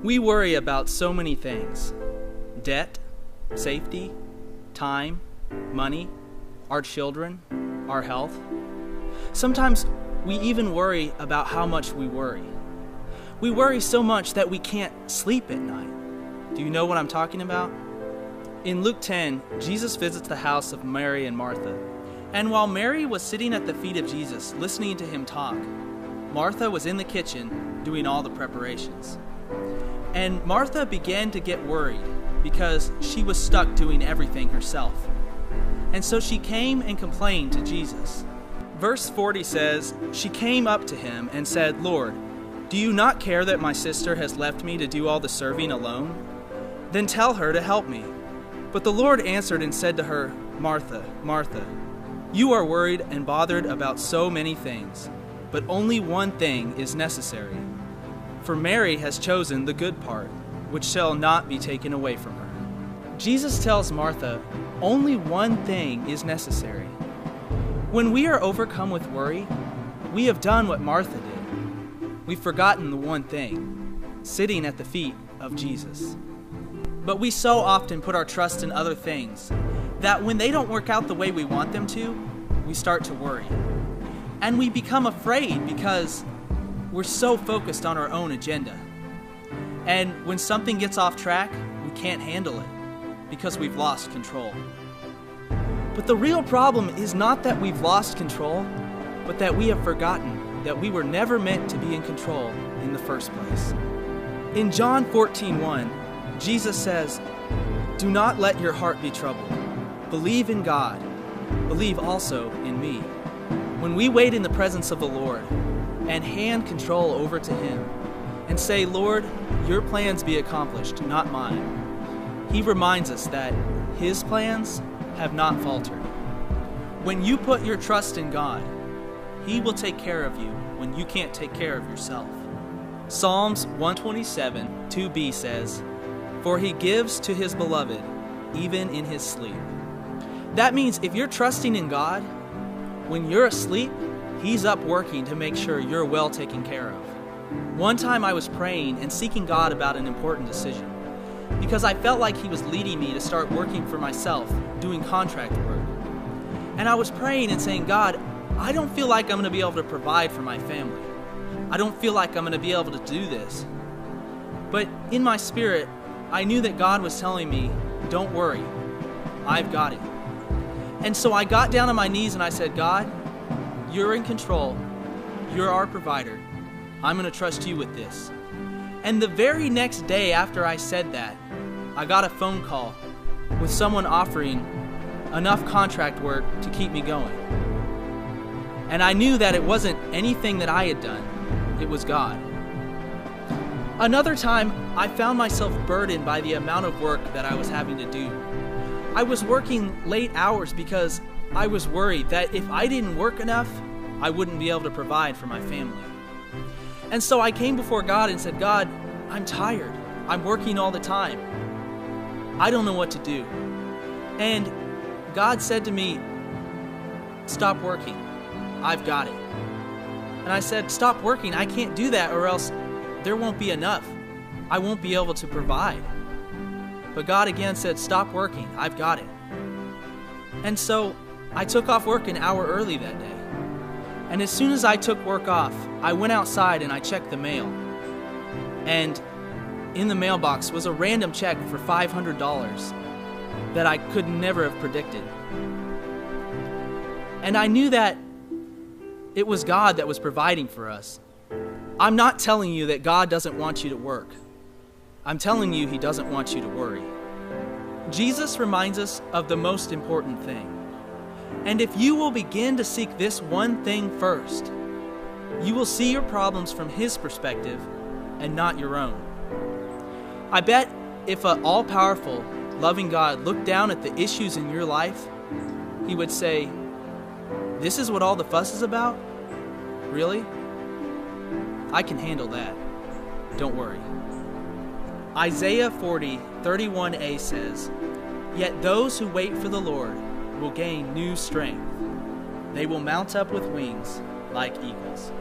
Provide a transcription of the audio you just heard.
We worry about so many things: debt, safety, time, money, our children, our health. Sometimes we even worry about how much we worry. We worry so much that we can't sleep at night. Do you know what I'm talking about? In Luke 10, Jesus visits the house of Mary and Martha. And while Mary was sitting at the feet of Jesus, listening to him talk, Martha was in the kitchen doing all the preparations. And Martha began to get worried because she was stuck doing everything herself. And so she came and complained to Jesus. Verse 40 says, "She came up to him and said, 'Lord, do you not care that my sister has left me to do all the serving alone? Then tell her to help me.' But the Lord answered and said to her, 'Martha, Martha, you are worried and bothered about so many things, but only one thing is necessary. For Mary has chosen the good part, which shall not be taken away from her.'" Jesus tells Martha, only one thing is necessary. When we are overcome with worry, we have done what Martha did. We've forgotten the one thing, sitting at the feet of Jesus. But we so often put our trust in other things that when they don't work out the way we want them to, we start to worry. And we become afraid because we're so focused on our own agenda. And when something gets off track, we can't handle it because we've lost control. But the real problem is not that we've lost control, but that we have forgotten that we were never meant to be in control in the first place. In John 14:1, Jesus says, "Do not let your heart be troubled. Believe in God. Believe also in me." When we wait in the presence of the Lord and hand control over to Him and say, "Lord, your plans be accomplished, not mine," He reminds us that His plans have not faltered. When you put your trust in God, He will take care of you when you can't take care of yourself. Psalms 127, 2b says, "For He gives to His beloved, even in his sleep." That means if you're trusting in God, when you're asleep, He's up working to make sure you're well taken care of. One time I was praying and seeking God about an important decision because I felt like He was leading me to start working for myself, doing contract work. And I was praying and saying, "God, I don't feel like I'm going to be able to provide for my family. I don't feel like I'm going to be able to do this." But in my spirit, I knew that God was telling me, "Don't worry, I've got it." And so I got down on my knees and I said, "God, you're in control. You're our provider. I'm going to trust you with this." And the very next day after I said that, I got a phone call with someone offering enough contract work to keep me going. And I knew that it wasn't anything that I had done. It was God. Another time, I found myself burdened by the amount of work that I was having to do. I was working late hours because I was worried that if I didn't work enough, I wouldn't be able to provide for my family. And so I came before God and said, "God, I'm tired. I'm working all the time. I don't know what to do." And God said to me, "Stop working. I've got it." And I said, "Stop working. I can't do that or else there won't be enough. I won't be able to provide." But God again said, "Stop working. I've got it." And so I took off work an hour early that day. And as soon as I took work off, I went outside and I checked the mail. And in the mailbox was a random check for $500 that I could never have predicted. And I knew that it was God that was providing for us. I'm not telling you that God doesn't want you to work. I'm telling you He doesn't want you to worry. Jesus reminds us of the most important thing. And if you will begin to seek this one thing first, you will see your problems from His perspective and not your own. I bet if an all-powerful, loving God looked down at the issues in your life, He would say, "This is what all the fuss is about? Really? I can handle that. Don't worry." Isaiah 40:31a says, "Yet those who wait for the Lord will gain new strength. They will mount up with wings like eagles."